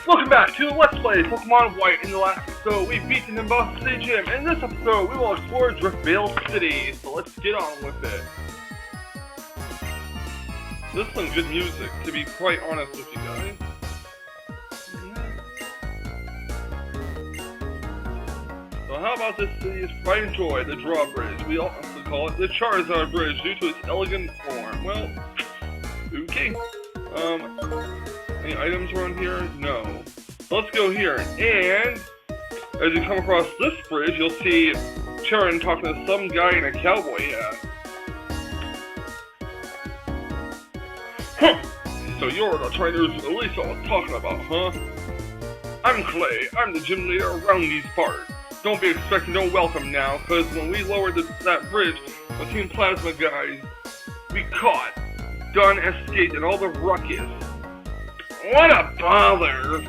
Welcome back to Let's Play Pokemon White. In the last episode, we beat the Boss City Gym. In this episode, we will explore Driftveil City. So let's get on with it. This is some good music, to be quite honest with you guys. So how about this city's pride and joy, the drawbridge? We also call it the Charizard Bridge due to its elegant form. Well, okay. Any items around here? No. So let's go here, and as you come across this bridge, you'll see Charon talking to some guy in a cowboy hat. Huh! So you're the trainers Elisa was talking about, huh? I'm Clay. I'm the gym leader around these parts. Don't be expecting no welcome now, because when we lowered that bridge, the Team Plasma guys, we caught, done, escaped, and all the ruckus. What a bother!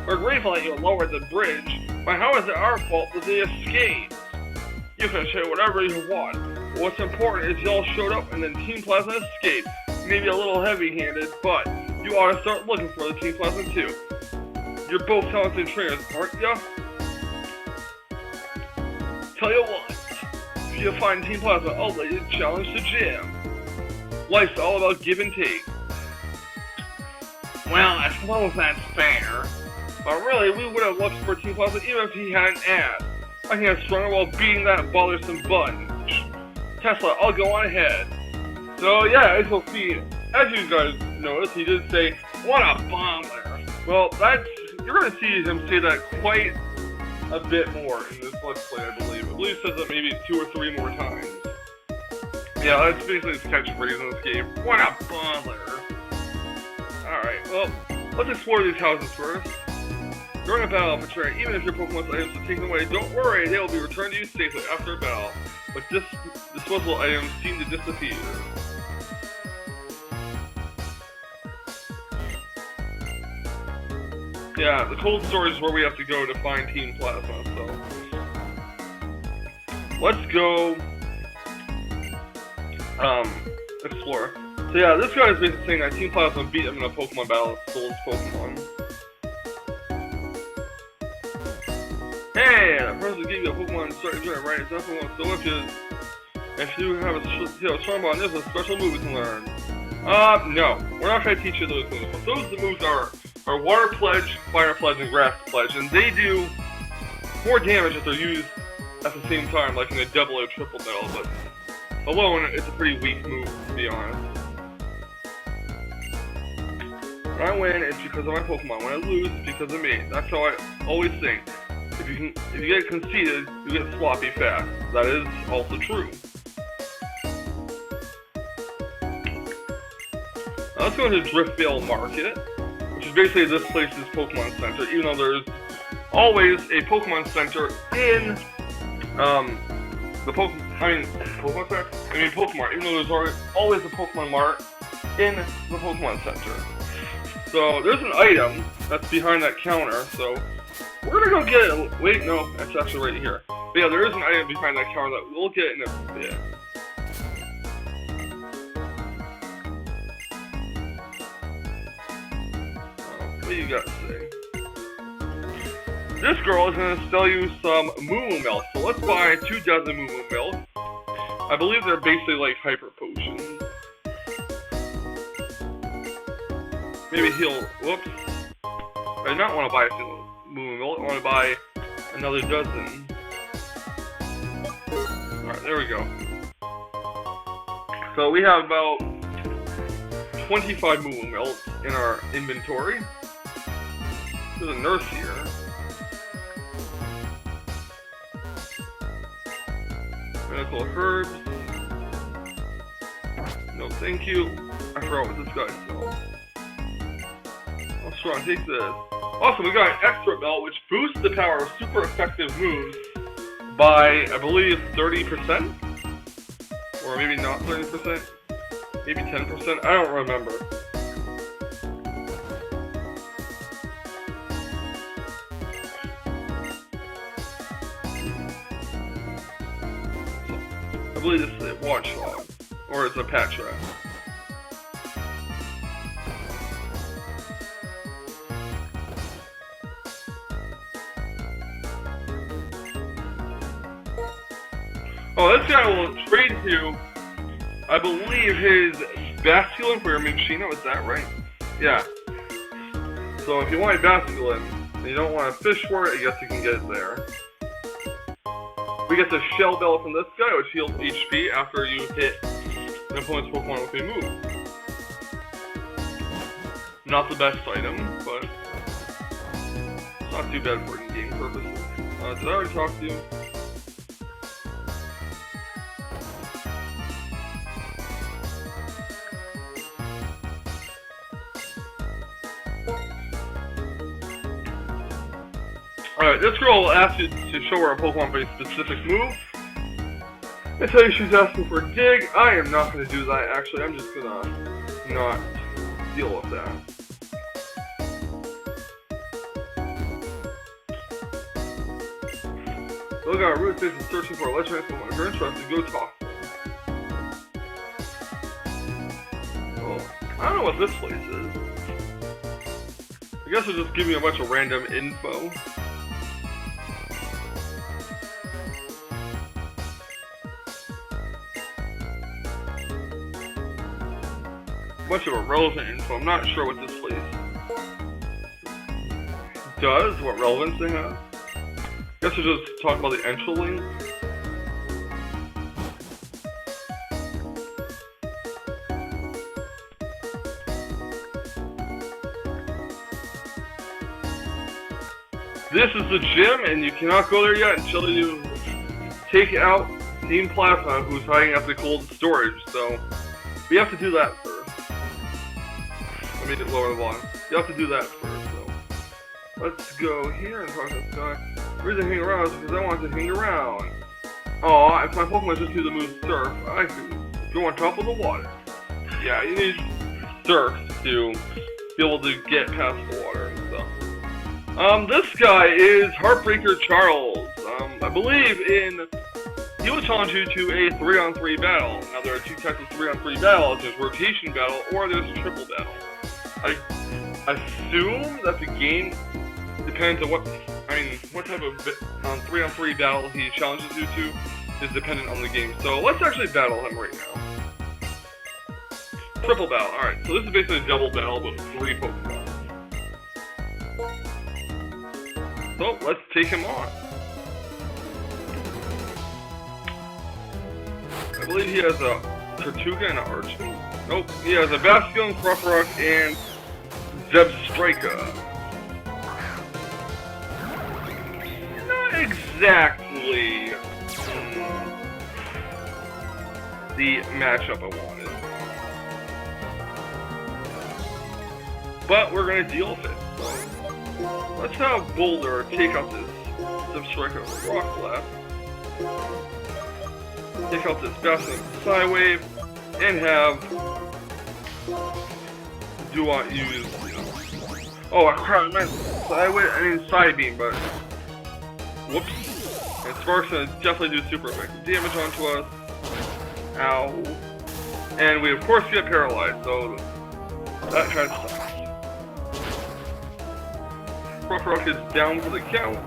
We're grateful that you lowered the bridge, but how is it our fault that they escaped? You can say whatever you want. What's important is y'all showed up and then Team Plasma escaped. Maybe a little heavy-handed, but you ought to start looking for the Team Plasma too. You're both talented trainers, aren't ya? Tell you what, if you find Team Plasma, I'll let you challenge the gym. Life's all about give and take. Well, I suppose that's fair. But really, we would have looked for Team Plasma even if he hadn't asked. I can get stronger while beating that bothersome button. Tesla, I'll go on ahead. So yeah, as you'll see, as you guys noticed, he did say, what a bother. Well, you're going to see him say that quite a bit more in this Let's Play, I believe. I believe he says it maybe 2 or 3 more times. Yeah, that's basically his catchphrase in this game. What a bother. Alright, well, let's explore these houses first. During a battle, if a even if your Pokemon's items are taken away, don't worry, they will be returned to you safely after a battle. But disposable items seem to disappear. Yeah, the cold storage is where we have to go to find Team Plasma, so... Let's go... explore. So yeah, this guy is basically saying that Team Plasma beat him in a Pokemon battle and stole his Pokemon. Hey, that person gave you a Pokemon and started doing it right. It's definitely one. So if you have a Charmant, there's a special move you can learn. No. We're not trying to teach you those moves. Those moves are Water Pledge, Fire Pledge, and Grass Pledge, and they do more damage if they're used at the same time, like in a double or triple battle, but alone, it's a pretty weak move, to be honest. When I win, it's because of my Pokemon. When I lose, it's because of me. That's how I always think. If you get conceited, you get sloppy fast. That is also true. Now let's go to Driftveil Market, which is basically this place's Pokemon Center, even though there's always a Pokemon Center in, Pokemon Center? Pokemon, even though there's always a Pokemon Mart in the Pokemon Center. So, there's an item that's behind that counter, so we're gonna go get it. Wait, no, it's actually right here. But yeah, there is an item behind that counter that we'll get in a bit. What do you got to say? This girl is going to sell you some Moo Milk, so let's buy 2 dozen Moo Milk. I believe they're basically like hyper potions. Maybe whoops. I do not want to buy a single Moo Milk, I want to buy another dozen. Alright, there we go. So we have about 25 Moo Milk in our inventory. There's a nurse here. Medical herbs. No, thank you. I forgot what this guy sells. Oh, sure, I'll take this. Also, we got an extra belt, which boosts the power of super effective moves by, I believe, 30%? Or maybe not 30%? Maybe 10%? I don't remember. I believe this is a watch log, or it's a patch rat. Oh, this guy will trade you, I believe, his Basculin for your Minccino, is that right? Yeah. So if you want a Basculin, and you don't want to fish for it, I guess you can get it there. We get the Shell Bell from this guy, which heals HP after you hit an opponent's Pokemon with a move. Not the best item, but it's not too bad for in-game purposes. Did I already talk to you? Alright, this girl will ask you to show her a Pokemon for a specific move. I tell you she's asking for a dig. I am not going to do that, actually. I'm just going to not deal with that. Look at our route station searching for a legendary Pokemon. If you're interested, go talk to them. Oh, I don't know what this place is. I guess it'll just give me a bunch of random info. Bunch of irrelevant info. I'm not sure what this place does, what relevance they have. I guess we'll just talk about the Entral. This is the gym, and you cannot go there yet until you take out Team Plasma, who's hiding at the cold storage, so we have to do that first. Let me lower the volume. You have to do that first, so let's go here and talk to this guy. The reason I hang around is because I want to hang around. Aw, if my Pokemon just do the move Surf, I can go on top of the water. Yeah, you need Surf to be able to get past the water and stuff. This guy is Heartbreaker Charles. I believe he will challenge you to a 3-on-3 battle. Now there are two types of 3-on-3 battles. There's rotation battle or there's triple battle. I assume that the game depends on what type of 3-on-3 battle he challenges you to is dependent on the game. So let's actually battle him right now. Triple battle. Alright, so this is basically a double battle with 3 Pokemon. So let's take him on. I believe he has a Tortuga and an Archon. Nope, he has a Basculin, Crufrock, and Zebstrika. Not exactly the matchup I wanted. But we're going to deal with it. So let's have Boulder take out this Zebstrika with Rock Blast. Take out this Basculin Psywave. And have use. Oh, crap! I meant Psybeam, but whoops! And Spark's gonna definitely do super effective damage onto us. Ow! And we of course get paralyzed, so that kind of sucks. Crufrock is down for the count.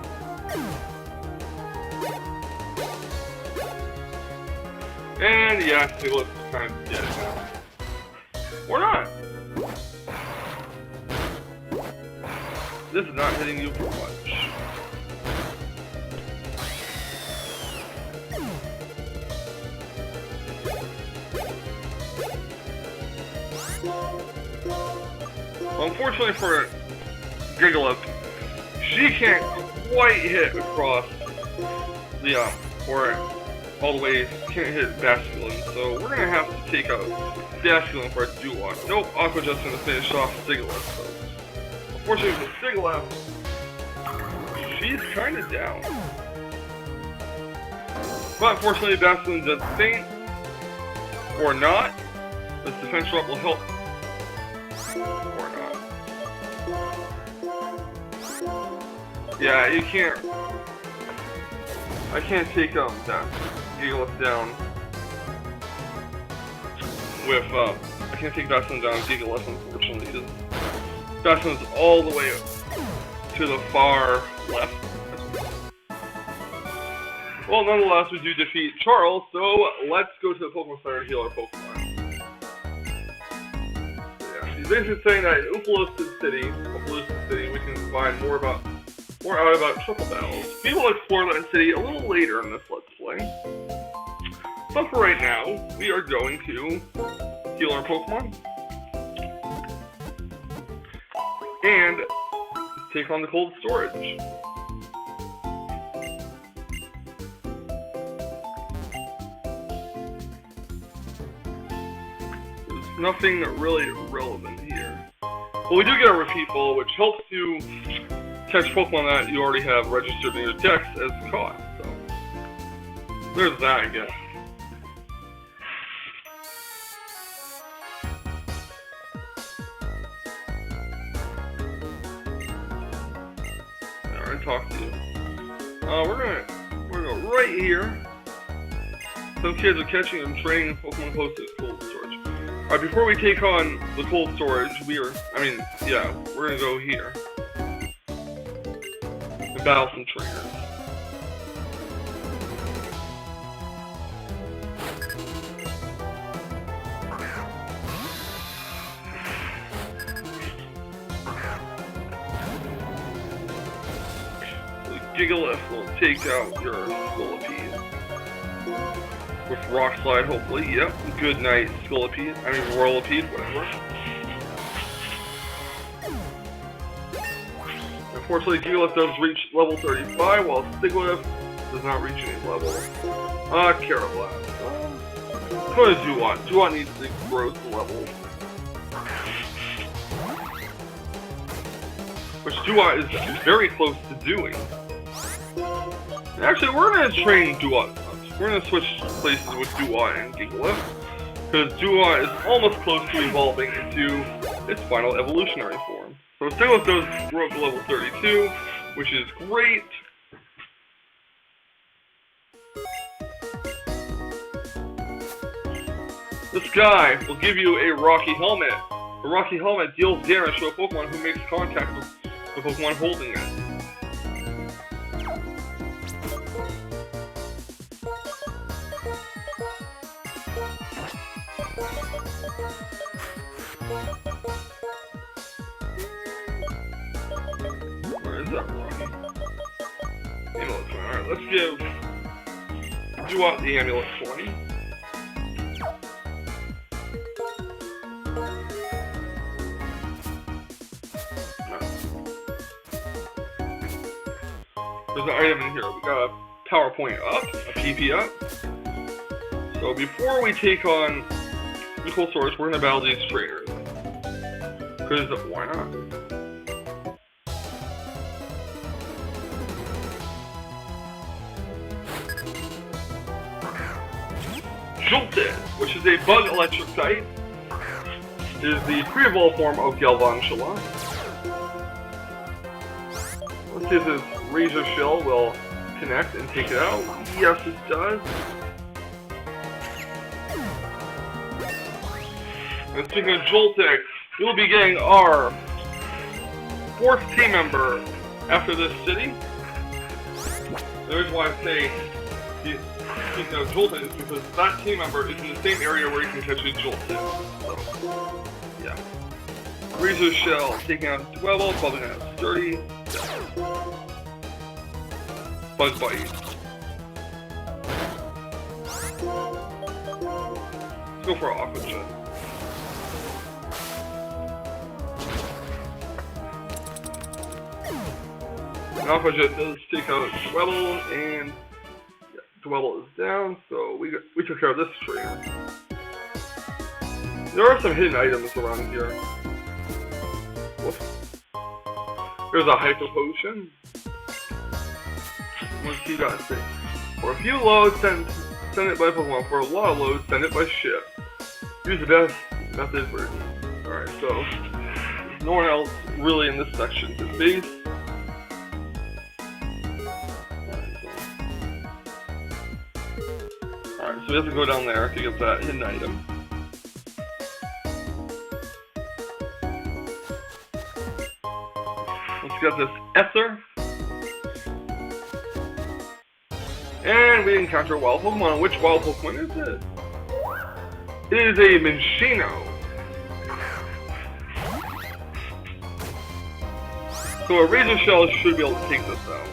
And yeah, Sigilus is kind of dead now. Or not. This is not hitting you for much. Well, unfortunately for Gigalith, she can't quite hit across the or all the way, can't hit Basculin, so we're gonna have to take out Basculin for a Duo. Nope, Aqua just gonna finish off Sigilyph. So unfortunately for Sigilyph, she's kinda down. But unfortunately Basculin does faint, or not. This defense drop will help. Or not. Yeah, you can't. I can't take that Gigalith down with I can't take Basculin down with Gigalith, unfortunately. Basculin's all the way to the far left. Well, nonetheless, we do defeat Charles, so let's go to the Pokemon Center and heal our Pokemon. Yeah, he's basically saying that in Upolusa City, we can find more out about triple battles. We will explore that city a little later in this Let's Play. So for right now, we are going to heal our Pokemon and take on the cold storage. There's nothing really relevant here. Well, we do get a repeat ball, which helps you catch Pokemon that you already have registered in your Dex as caught. So there's that, I guess. Alright, talk to you. We're gonna go right here. Some kids are catching and training Pokemon close to cold storage. Alright, before we take on the cold storage, we're gonna go here and battle some trainers. Gigalith will take out your Scolipede. With Rock Slide, hopefully. Yep. Good night, Scolipede. I mean, Whirlipede, whatever. Unfortunately, Gigalith does reach level 35, while Stiglith does not reach any level. Carablast. Go to Duat. Duat needs to grow to level. Which Duat is very close to doing. Actually, we're going to train Duat. We're going to switch places with Duat and Gigalith, because Duat is almost close to evolving into its final evolutionary form. So Stiglith does grow up to level 32, which is great. This guy will give you a Rocky Helmet. A Rocky Helmet deals damage to a Pokemon who makes contact with the Pokemon holding it. Where is that Rocky? Amulet coin. Alright, let's give Duat the Amulet coin. There's an item in here. We got a power point up, a PP up. So before we take on the cold storage, we're gonna battle these trainers. Because why not? Jolted, which is a bug electric type, is the pre-evolved form of Galvantula. Let's see if this Razor Shell will connect and take it out. Yes, it does. And speaking of Joltik, we will be getting our 4th team member after this city. The reason why I say speaking of Joltik is because that team member is in the same area where you can catch a Joltik. So, yeah. Razor Shell taking out Dwebble, probably gonna have Sturdy. Buzz Bite. Let's go for Aqua Jet. Aqua Jet does take out Dwebble, and Dwebble is down, so we took care of this trainer. There are some hidden items around here. Whoops. There's a Hyper Potion. What's he got to say? For a few loads, send it by Pokemon. For a lot of loads, send it by ship. Use the best method for it. Alright, so there's no one else really in this section to base. Alright, so we have to go down there to get that hidden item. Let's get this Ether. And we encounter a wild Pokemon. Which wild Pokemon is it? It is a Minccino. So a Razor Shell should be able to take this out.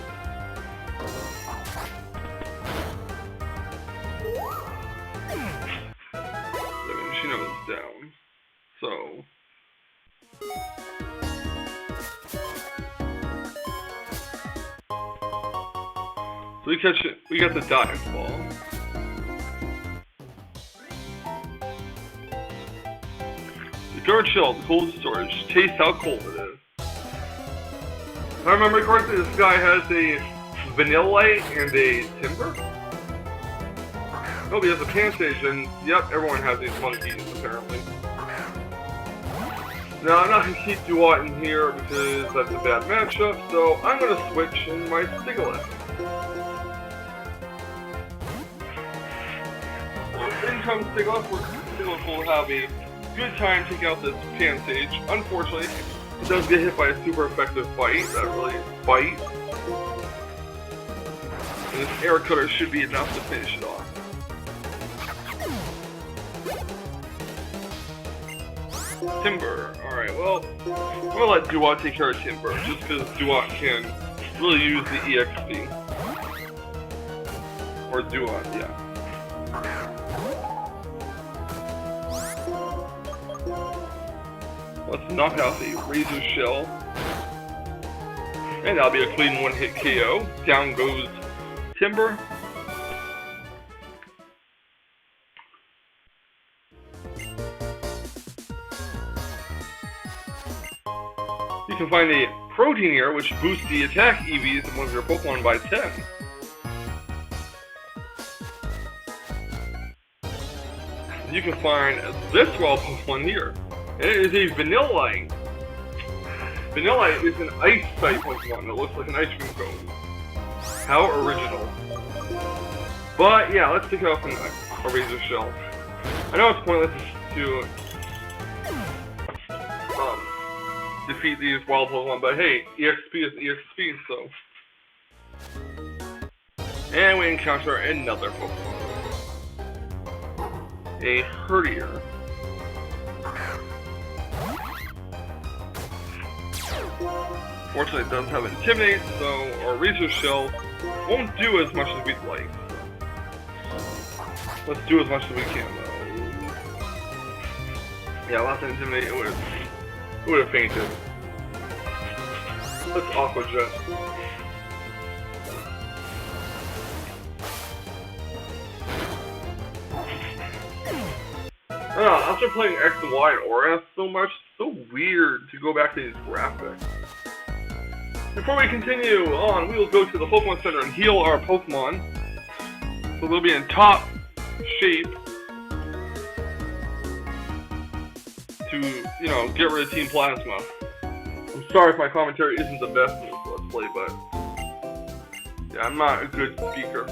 The Minccino is down. So we catch it. We got the Dive Ball. The guard shell, the cold storage. Taste how cold it is. If I remember correctly, this guy has a Vanillite and a Timber. Oh, he has a Pansage, and yep, everyone has these monkeys apparently. Now, I'm not going to keep Duat in here because that's a bad matchup, so I'm going to switch in my Stiglet. In comes Stiglet. Stiglet will have a good time taking out this Pansage. Unfortunately, it does get hit by a super effective bite. That really bites. And this Air Cutter should be enough to finish it off. Timber. Alright, well, I'm gonna let Duat take care of Timber, just because Duat can really use the EXP. Or Duat, yeah. Let's knock out the Razor Shell. And that'll be a clean one-hit KO. Down goes Timber. You can find a Proteineer, which boosts the attack EVs of one of your Pokemon by 10. You can find this wild Pokemon here. And it is a Vanillite. Vanillite is an Ice-type Pokemon that looks like an ice cream cone. How original. But yeah, let's take off a Razor Shell. I know it's pointless to defeat these wild Pokemon, but hey, EXP is EXP, so. And we encounter another Pokemon. A Herdier. Fortunately, it does have Intimidate, so our Razor Shell won't do as much as we'd like. So. Let's do as much as we can, though. Yeah, lots of Intimidate, it would have fainted. Let's Aqua Jet. After playing X and Y and Aura so much, it's so weird to go back to these graphics. Before we continue on, we will go to the Pokemon Center and heal our Pokemon. So they'll be in top shape to, you know, get rid of Team Plasma. I'm sorry if my commentary isn't the best in this Let's Play, but yeah, I'm not a good speaker.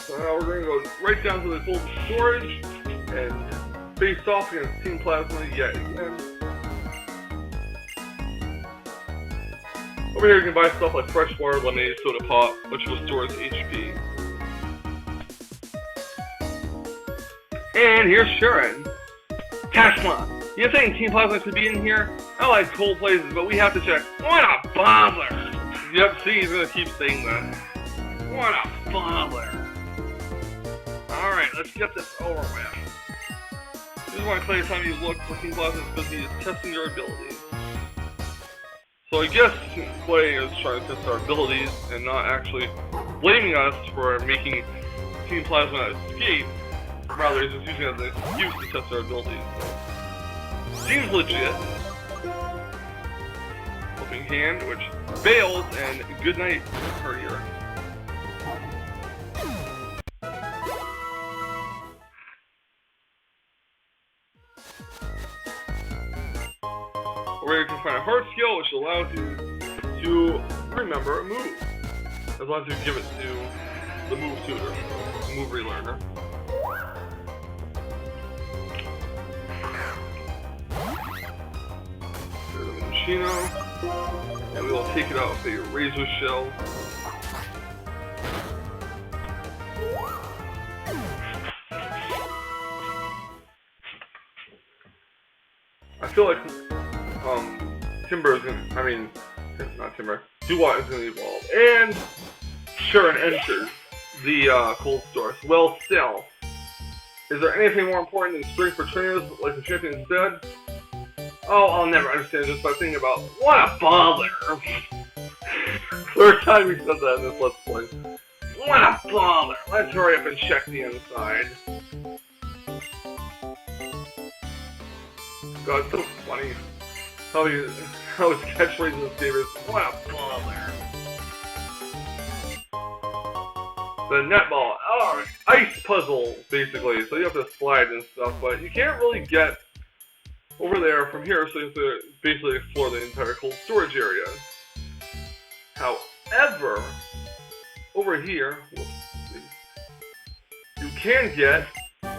So now we're going to go right down to the cold storage and face off against Team Plasma yet again. Over here you can buy stuff like fresh water, lemonade, soda pop, which will store its HP. And here's Sharon. Tesla! You think Team Plasma could be in here? I like cold places, but we have to check. What a bother! Yep, see, he's gonna keep saying that. What a bother! Alright, let's get this over with. This is why Clay time you look for Team Plasma's busy is testing your abilities. So I guess Clay is trying to test our abilities and not actually blaming us for making Team Plasma escape. Rather, he's just using it as an excuse to test our abilities. So. Seems legit. Helping Hand, which fails, and good night, Herdier. Or you can find a hard skill which allows you to remember a move. as long as you give it to the move tutor, the move relearner. Here's the Minccino, and we will take it out with a Razor Shell. I feel like Timber is gonna, I mean, not Timber, Duat is gonna evolve. And Sharon enters the cold source. Well, still, is there anything more important than spring for trainers like the champion instead? Oh, I'll never understand just by thinking about what a bother. Third time we said that in this Let's Play. What a bother. Let's hurry up and check the inside. God, it's so funny how his catchphrase in this game is, what a bother. The netball, oh, ice puzzle, basically, so you have to slide and stuff, but you can't really get over there from here, so you have to basically explore the entire cold storage area. However, over here, you can get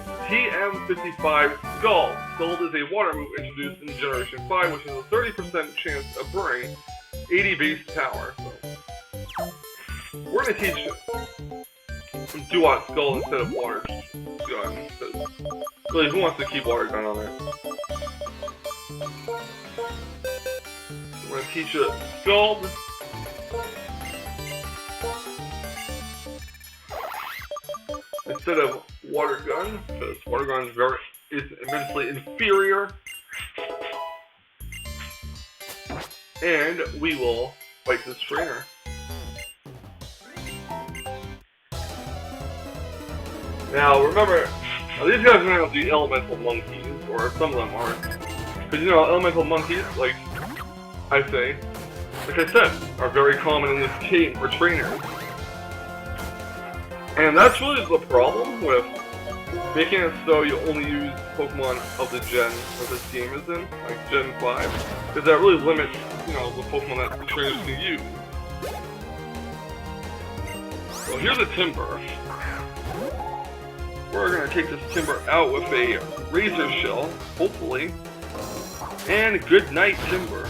TM55 Scald. Scald is a water move introduced in Generation 5, which has a 30% chance of burning 80 base power. So, we're going to teach Duat Scald instead of Water Gun. Really, who wants to keep Water Gun on there? So we're going to teach it Scald. Instead of Water Gun, because Water Gun is immensely inferior. And we will fight this trainer. Now remember, these guys are not the elemental monkeys, or some of them aren't. Because you know, elemental monkeys, like I said, are very common in this game for trainers. And that's really the problem with making it so you only use Pokemon of the gen that this game is in, like Gen 5, because that really limits, you know, the Pokemon that the trainers can use. So here's a Timber. We're going to take this Timber out with a Razor Shell, hopefully, and good night, Timber.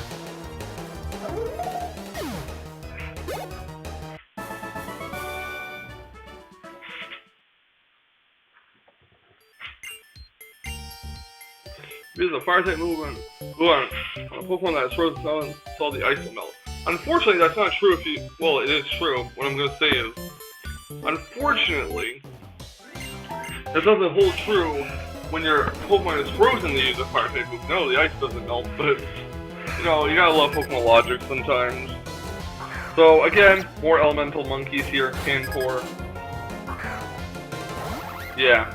This is a fire-type move on a Pokemon that sort of saw the ice melt. Unfortunately, that's not true if you... Well, it is true. What I'm going to say is, unfortunately, that doesn't hold true when your Pokemon is frozen to use a fire-type move. No, the ice doesn't melt, but, you know, you gotta love Pokemon logic sometimes. So, again, more elemental monkeys here, Panpour. Yeah.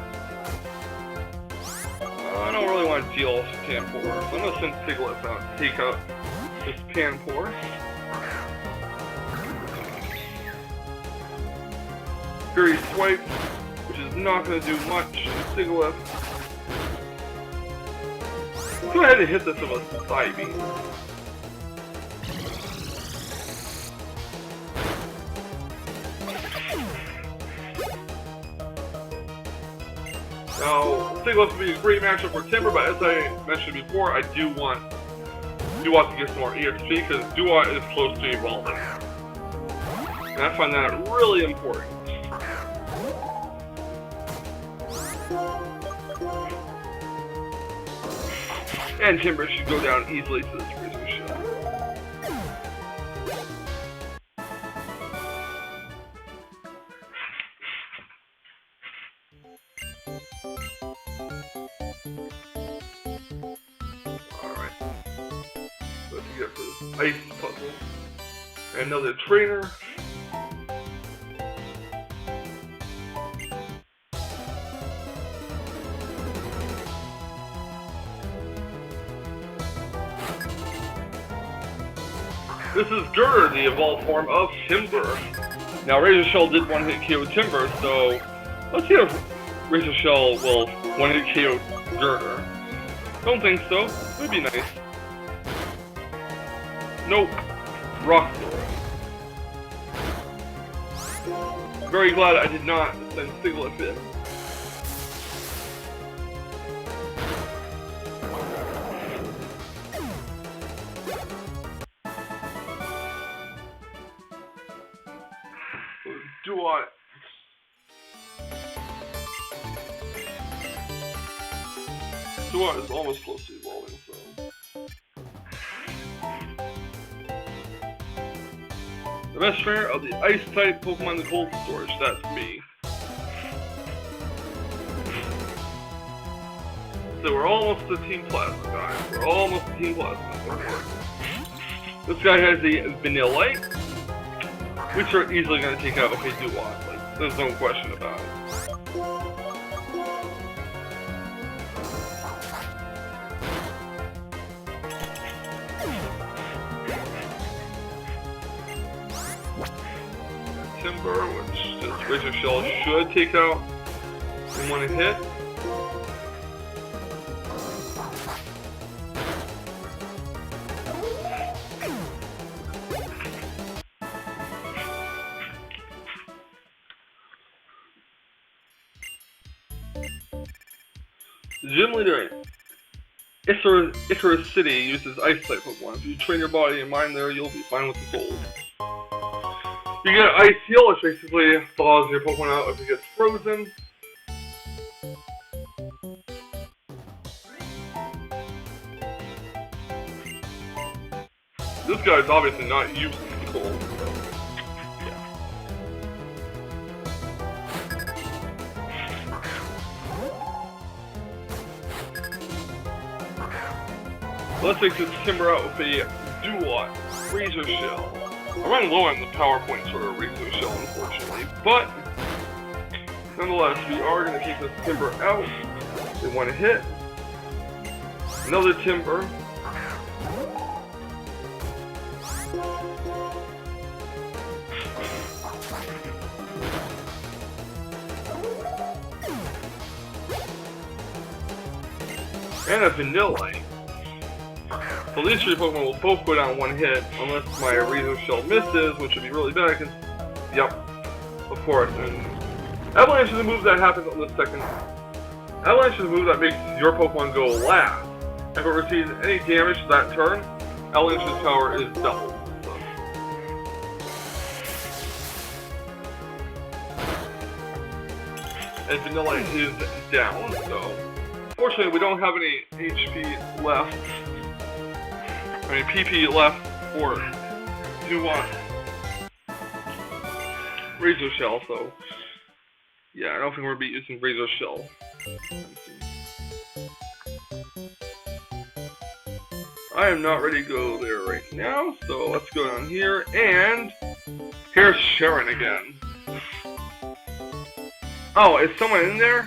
I don't really want to deal with Panpour, so I'm going to send Sigilyph out to take out this Panpour. Fury Swipe, which is not going to do much to Sigilyph. Let's go ahead and hit this with a Psybeam. Now, Sigilyph would be a great matchup for Timber, but as I mentioned before, I do want Duat to get some more EXP, because Duat is close to evolving. And I find that really important. And Timber should go down easily to this Razor Shell. Alright. Let's get this ice puzzle. And another trainer. This is Girder, the evolved form of Timber. Now, Razor Shell did one-hit KO Timber, so let's see if Razor Shell will one-hit KO Girder. Don't think so. Would be nice. Nope. Rock Throw. Very glad I did not send Siglif in. Duat. Duat is almost close to evolving, so. The best trainer of the Ice-type Pokemon in the cold storage, that's me. So we're almost to Team Plasma, guys. We're almost to Team Plasma. This guy has the Vanillite, which are easily going to take out Duat. Like, there's no question about it. Timber, which just Razor Shell should take out in one hit. The gym leader in Icarus City uses Ice-type Pokemon. If you train your body and mind there, you'll be fine with the cold. You get Ice Heal, which basically thaws your Pokemon out if it gets frozen. This guy is obviously not used to the cold. Let's take this Timber out with a Duat Razor Shell. I'm running low on the power points for a Razor Shell, unfortunately, but nonetheless, we are going to take this Timber out. They want to hit. Another Timber. And a Vanillite. So these three Pokemon will both go down one hit, unless my Razor Shell misses, which would be really bad. Yep, of course. And Avalanche is a move that happens on the second. Avalanche is a move that makes your Pokemon go last. If it receives any damage that turn, Avalanche's power is doubled. So. And Vanillite is down, so fortunately we don't have any HP left. I mean, PP left for Duat Razor Shell, so yeah, I don't think we'll be using Razor Shell. I am not ready to go there right now, so let's go down here, and here's Sharon again. Oh, is someone in there?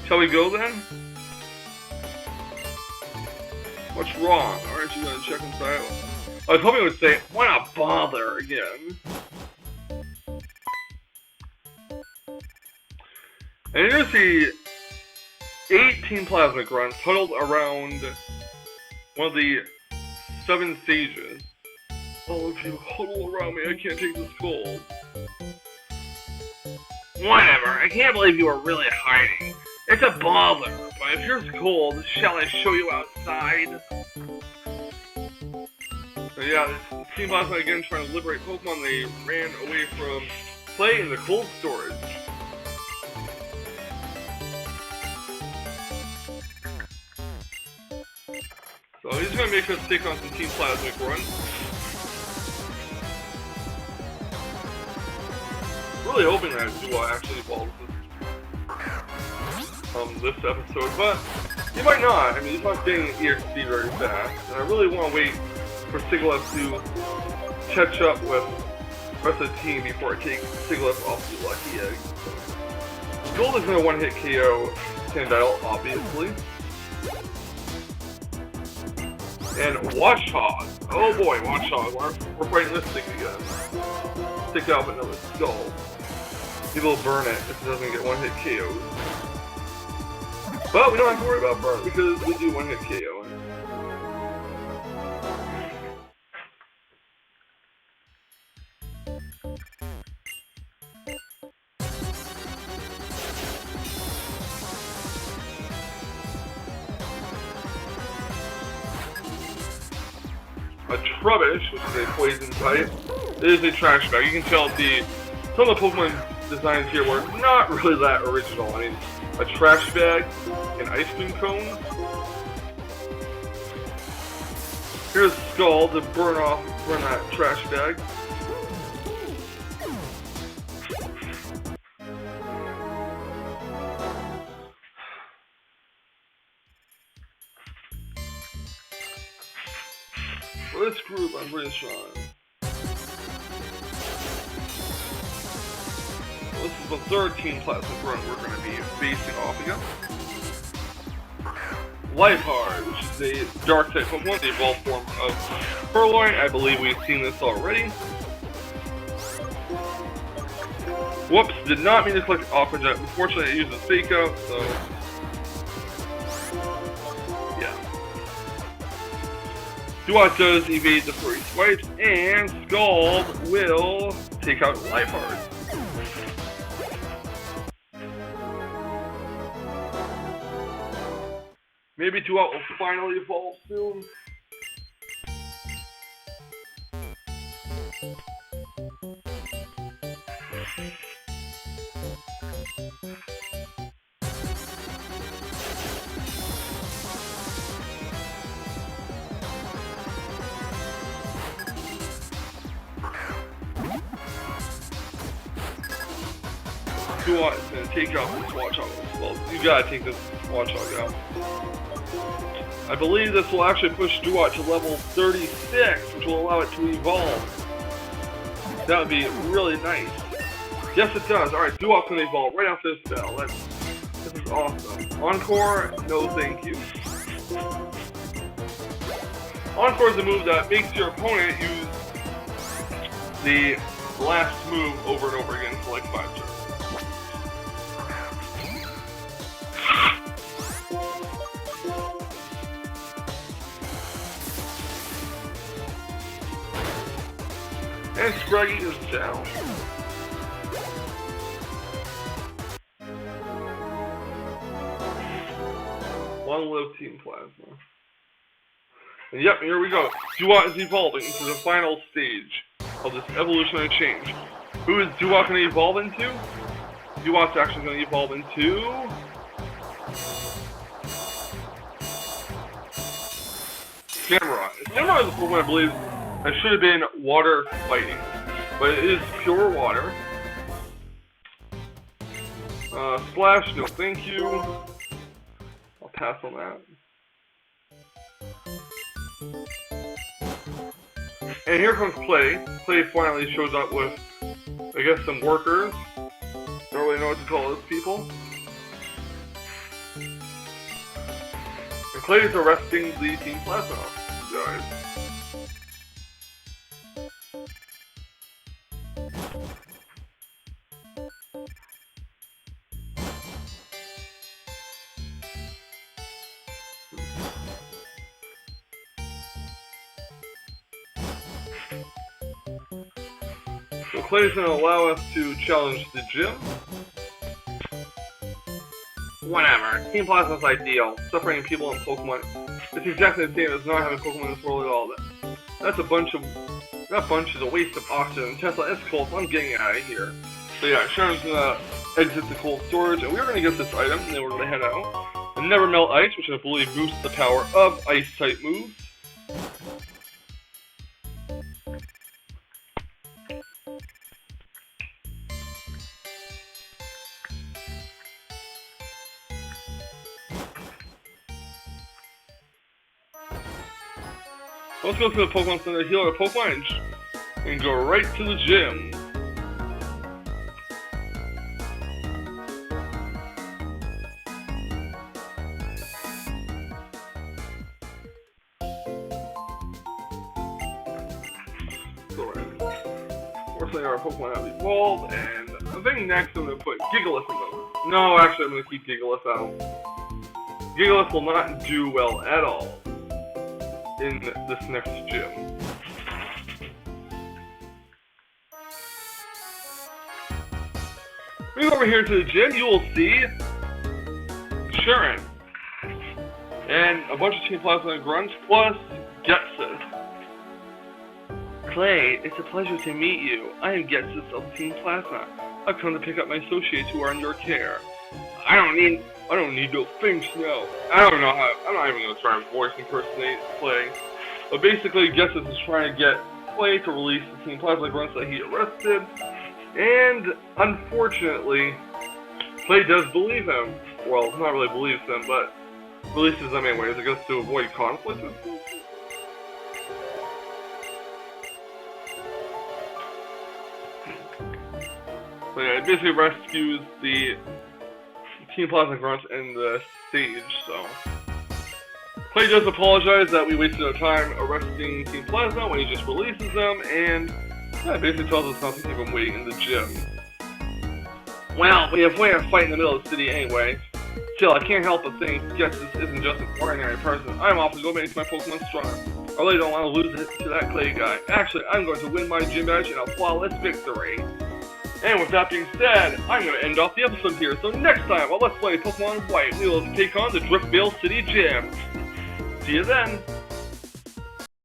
Shall we go then? What's wrong? Aren't you gonna check inside? I was hoping it would say, why not bother again? And here's the 18 Plasma Grunts huddled around one of the 7 sages. Oh, if you huddle around me, I can't take this cold. Whatever, I can't believe you were really hiding. It's a bother, but if you're cold, shall I show you outside? So yeah, Team Plasma again trying to liberate Pokemon. They ran away from play in the cold storage. So he's gonna make us take on some Team Plasmic run. Really hoping that Duat actually evolves this episode, but he might not. I mean, he's not getting EXP very fast, and I really want to wait for Siglif to catch up with the rest of the team before I take Siglif off the Lucky Egg. Gold is going to one-hit KO Sandile, obviously. And Watchog. Oh boy, Watchog. We're fighting this thing again. Stick out another skull. He will burn it if it doesn't get one-hit KO'd. But we don't have to worry about burn because we do one-hit KO. a Trubbish, which is a poison type. It is a trash bag. You can tell some of the Pokemon designs here were not really that original. I mean, a trash bag, an ice cream cone. Here's Skull to burn that trash bag. For this group, I'm pretty strong. This is the third Team Plastic run we're going to be facing off against. Lifeheart, which is a dark type Pokemon, the evolved form of Purloin. I believe we've seen this already. Whoops, did not mean to click Aqua Jet. Unfortunately, it uses Fake Out, so yeah. Duat does evade the furry swipes, and Scald will take out Lifeheart. Maybe Duat will finally evolve soon. Duat is going to take out this Watchog. Well, you gotta take this Watchog out. I believe this will actually push Duat to level 36, which will allow it to evolve. That would be really nice. Yes, it does. Alright, Duat's going to evolve right after this battle. This is awesome. Encore, no thank you. Encore is a move that makes your opponent use the last move over and over again for like 5 turns. And Scraggy is down. Long live Team Plasma. And yep, here we go. Duat is evolving into the final stage of this evolutionary change. Who is Duat going to evolve into? Duat's actually going to evolve into Samurott. Samurott is a Pokemon I believe that should have been water fighting, but it is pure water. Splash, no thank you. I'll pass on that. And here comes Play. Play finally shows up with, I guess, some workers. Don't really know what to call those people. And Clay is arresting the Team Plasma guys. So Clay's going to allow us to challenge the gym. Whatever. Team Plasma's ideal. Separating people and Pokemon. It's exactly the same as not having Pokemon in this world at all. That's a bunch of... That bunch is a waste of oxygen. Tesla, it's cold, so I'm getting out of here. So yeah, Sharon's going to exit the cold storage, and we're going to get this item, and then we're going to head out. A Never Melt Ice, which I believe boosts the power of Ice-type moves. Let's go to the Pokemon Center, heal our Pokemon, and go right to the gym. So, fortunately our Pokemon have evolved, and I think next I'm going to put Gigalith in them. No, actually I'm going to keep Gigalith out. Gigalith will not do well at all in this next gym. When you go over here to the gym, you will see Sharon and a bunch of Team Plasma and Grunts plus Getsis. Clay, it's a pleasure to meet you. I am Getsus of Team Plasma. I've come to pick up my associates who are in your care. I don't need no things now. I'm not even gonna try and voice impersonate Clay. But basically, Getsus is trying to get Clay to release the Team Plasma grunts that he arrested, and unfortunately, Clay does believe him. Well, not really believes him, but releases them anyways, I guess to avoid conflict with him. So yeah, it basically rescues the Team Plasma grunts in the stage, so. Clay does apologize that we wasted our time arresting Team Plasma when he just releases them, and yeah, basically tells us not to keep him waiting in the gym. Well, we have a fight in the middle of the city anyway. Still, I can't help but think Getsus isn't just an ordinary person. I'm off to go make my Pokemon stronger. I really don't want to lose it to that Clay guy. Actually, I'm going to win my gym badge in a flawless victory. And with that being said, I'm going to end off the episode here. So next time on Let's Play Pokemon White, we will take on the Driftveil City Gym. See you then!